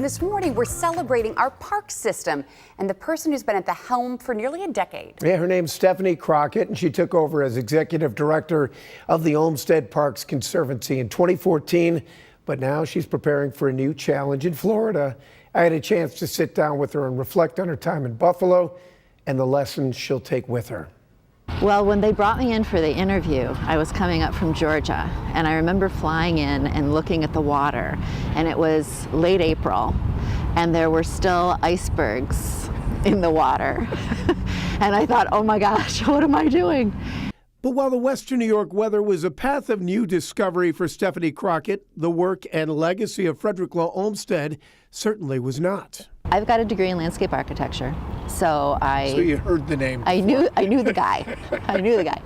This morning, we're celebrating our park system and the person who's been at the helm for nearly a decade. Yeah, her name's Stephanie Crockatt, and she took over as executive director of the Olmsted Parks Conservancy in 2014. But now she's preparing for a new challenge in Florida. I had a chance to sit down with her and reflect on her time in Buffalo and the lessons she'll take with her. Well, when they brought me in for the interview, I was coming up from Georgia, and I remember flying in and looking at the water, and it was late April, and there were still icebergs in the water. And I thought, oh my gosh, what am I doing? But while the Western New York weather was a path of new discovery for Stephanie Crockatt, the work and legacy of Frederick Law Olmsted certainly was not. I've got a degree in landscape architecture, so you heard the name. I knew the guy. I knew the guy.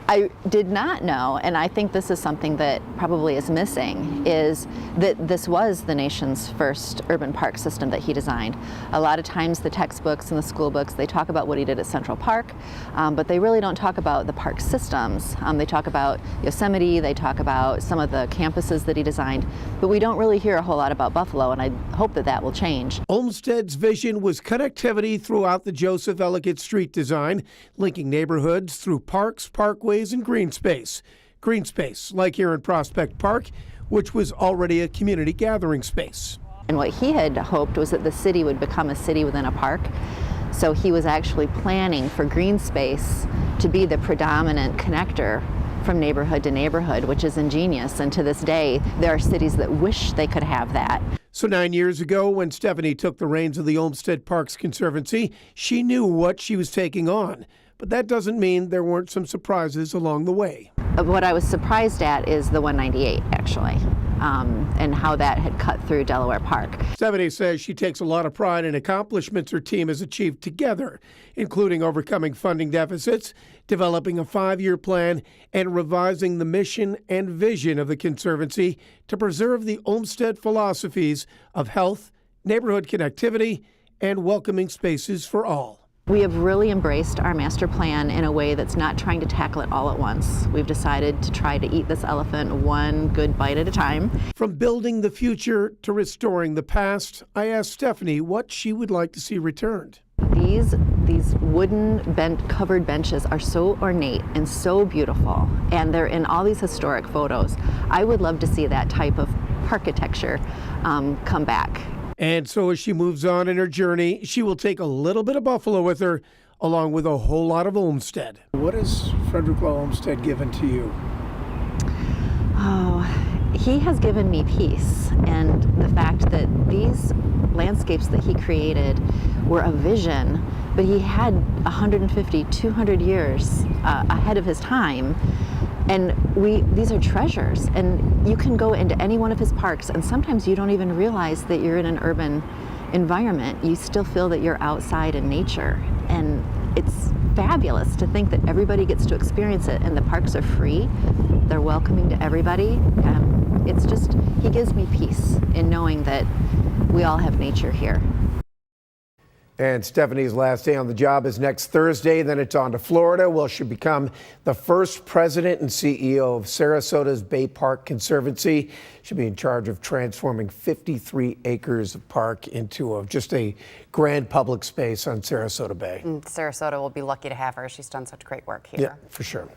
I did not know, and I think this is something that probably is missing, is that this was the nation's first urban park system that he designed. A lot of times the textbooks and the school books, they talk about what he did at Central Park, but they really don't talk about the park systems. They talk about Yosemite, they talk about some of the campuses that he designed, but we don't really hear a whole lot about Buffalo, and I hope that that will change. Olmsted's vision was connectivity throughout the Joseph Ellicott Street design, linking neighborhoods through parks, parkways, and green space. Green space, like here in Prospect Park, which was already a community gathering space. And what he had hoped was that the city would become a city within a park. So he was actually planning for green space to be the predominant connector from neighborhood to neighborhood, which is ingenious. And to this day, there are cities that wish they could have that. So 9 years ago, when Stephanie took the reins of the Olmsted Parks Conservancy, she knew what she was taking on. But that doesn't mean there weren't some surprises along the way. What I was surprised at is the 198, actually, and how that had cut through Delaware Park. Stephanie says she takes a lot of pride in accomplishments her team has achieved together, including overcoming funding deficits, developing a 5-year plan, and revising the mission and vision of the Conservancy to preserve the Olmsted philosophies of health, neighborhood connectivity, and welcoming spaces for all. We have really embraced our master plan in a way that's not trying to tackle it all at once. We've decided to try to eat this elephant one good bite at a time. From building the future to restoring the past, I asked Stephanie what she would like to see returned. These wooden covered benches are so ornate and so beautiful, and they're in all these historic photos. I would love to see that type of architecture come back. And so as she moves on in her journey, she will take a little bit of Buffalo with her, along with a whole lot of Olmsted. What has Frederick Law Olmsted given to you? Oh, he has given me peace, and the fact that these landscapes that he created were a vision, but he had 150, 200 years ahead of his time. And these are treasures, and you can go into any one of his parks, and sometimes you don't even realize that you're in an urban environment. You still feel that you're outside in nature, and it's fabulous to think that everybody gets to experience it, and the parks are free. They're welcoming to everybody. It's just, he gives me peace in knowing that we all have nature here. And Stephanie's last day on the job is next Thursday. Then it's on to Florida. Well, she'll become the first president and CEO of Sarasota's Bay Park Conservancy. She'll be in charge of transforming 53 acres of park into just a grand public space on Sarasota Bay. Sarasota will be lucky to have her. She's done such great work here. Yeah, for sure.